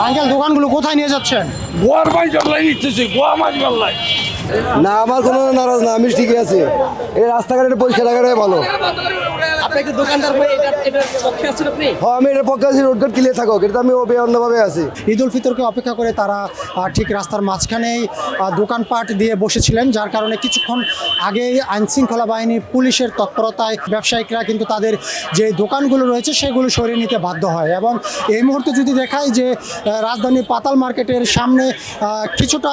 Uncle দোকানগুলো কোথায় নিয়ে যাচ্ছেন? গোয়ার মাছ জল্লাই নিতেছি, গোয়া মাছ জল্লাই। না, আমার কোনো নারাজ না, আমি ঠিকই আছি। এই রাস্তাঘাটের পরিষ্কার রাখাটাই ভালো। আপনি কি দোকানদার হয়ে এটার পক্ষে আছেন আপনি? হ্যাঁ, আমি এটার পক্ষে আছি, রোডঘাট ক্লিয়ার থাকুক, এটা আমি অন্যভাবে আছি। ঈদ উল ফিতরকে অপেক্ষা করে তারা ঠিক রাস্তার মাঝখানেই দোকানপাট দিয়ে বসেছিলেন, যার কারণে কিছুক্ষণ আগেই আইনশৃঙ্খলা বাহিনী পুলিশের তৎপরতায় ব্যবসায়িকরা কিন্তু তাদের যে দোকানগুলো রয়েছে সেগুলো সরিয়ে নিতে বাধ্য হয়। এবং এই মুহূর্তে যদি দেখায় যে রাজধানী পাতাল মার্কেটের সামনে কিছুটা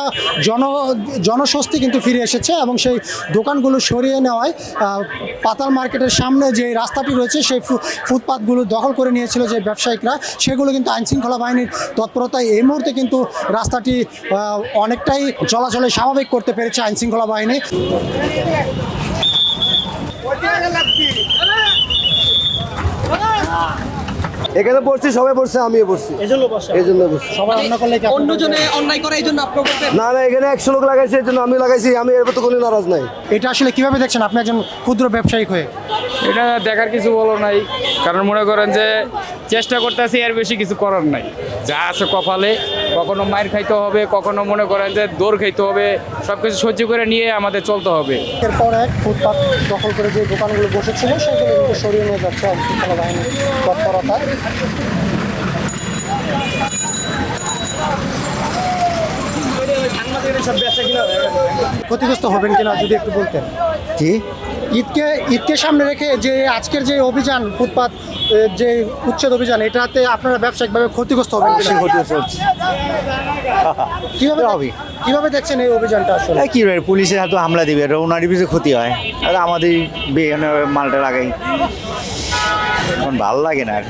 জনস্বস্তি কিন্তু ফিরে এসেছে এবং সেই দোকানগুলো সরিয়ে নেওয়ায় পাতাল মার্কেটের সামনে যে রাস্তাটি রয়েছে সেই ফুটপাথগুলো দখল করে নিয়েছিল যে ব্যবসায়িকরা, সেগুলো কিন্তু আইনশৃঙ্খলা বাহিনীর তৎপরতায় এই মুহূর্তে কিন্তু রাস্তাটি অনেকটাই চলাচলে স্বাভাবিক করতে পেরেছে আইনশৃঙ্খলা বাহিনী। এখানে পড়ছি, সবাই পড়ছে, আমিও পড়ছি, এই জন্য পড়ছি। সবাই অন্য করলে কি অন্যজনে অন্যায় করে এই জন্য আপনি করতেন? না না, এখানে 100 লোক লাগাইছে, এই জন্য আমি লাগাইছি, আমি এর তো কোনো নারাজ নাই। এটা আসলে কিভাবে দেখছেন আপনি একজন ক্ষুদ্র ব্যবসায়িক হয়ে? এটা দেখার কিছু বলো নাই, কারণ মনে করেন যে চেষ্টা করতেছি, এর বেশি কিছু করার নাই। যা আছে কপালে, কখনো মায়ের খাইতে হবে, কখনো মনে করেন যে দৌড় খাইতে হবে, সব কিছু সহ্য করে নিয়ে আমাদের চলতে হবে। এরপর এক ফুটপাথ দখল করে যে দোকানগুলো বসেছিল সেগুলো কিন্তু সরিয়ে নিয়ে যাচ্ছে আইনশৃঙ্খলা বাহিনীর তৎপরতায়। ক্ষতিগ্রস্ত হবেন কিনা যদি একটু বলতেন। জি, ঈদকে সামনে রেখে যে আজকের যে অভিযান ফুটপাত যে উচ্ছেদ অভিযান, এটাতে আপনারা ব্যবসায়িকভাবে ক্ষতিগ্রস্ত হবেন কিনা? কিভাবে দেখছেন এই অভিযানটা আসলে? কি রে, পুলিশের হাতে হামলা দিবে, এটা ওনারই বেশি ক্ষতি হয়, আর আমাদের মালটা লাগাই এখন ভালো লাগে না আর।